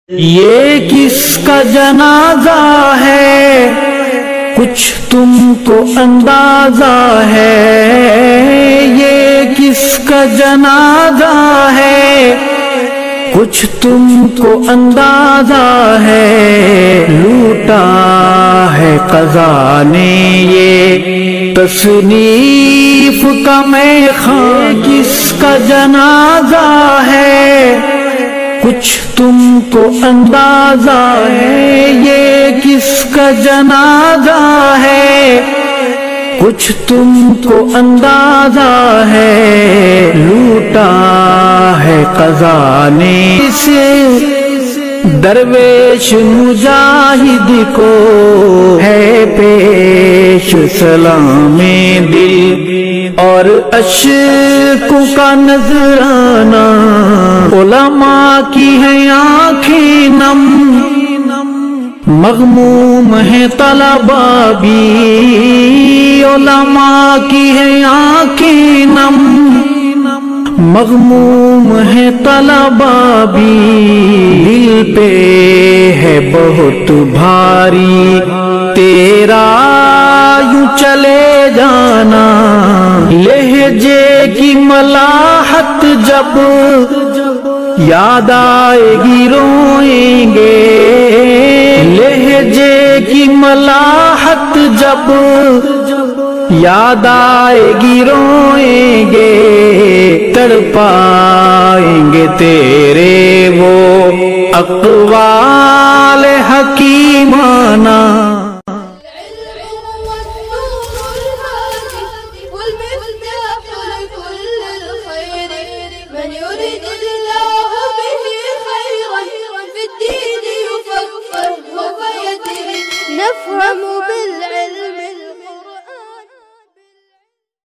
یہ کس کا جنازہ ہے کچھ تم کو اندازہ ہے، یہ کس کا جنازہ ہے کچھ تم کو اندازہ ہے، لوٹا ہے قضا نے یہ تصنیف کا میخان، کس کا جنازہ ہے کچھ تم کو اندازہ ہے، یہ کس کا جنازہ ہے کچھ تم کو اندازہ ہے، لوٹا ہے قضا نے سے درویش مجاہد کو ہے پیش سلام دل اور اشکوں کا نذرانہ، علماء کی ہیں آنکھیں نم مغموم ہے طلباء بھی، علماء کی ہیں آنکھیں نم مغموم ہے طلباء بھی، دل پہ ہے بہت بھاری تیرا یوں چلے جانا، لہجے کی ملاحت جب یاد آئے گی روئیں گے، لہجے کی ملاحت جب یاد آئے گی روئیں گے، تڑپائیں گے تیرے وہ اقوال حکیمانہ۔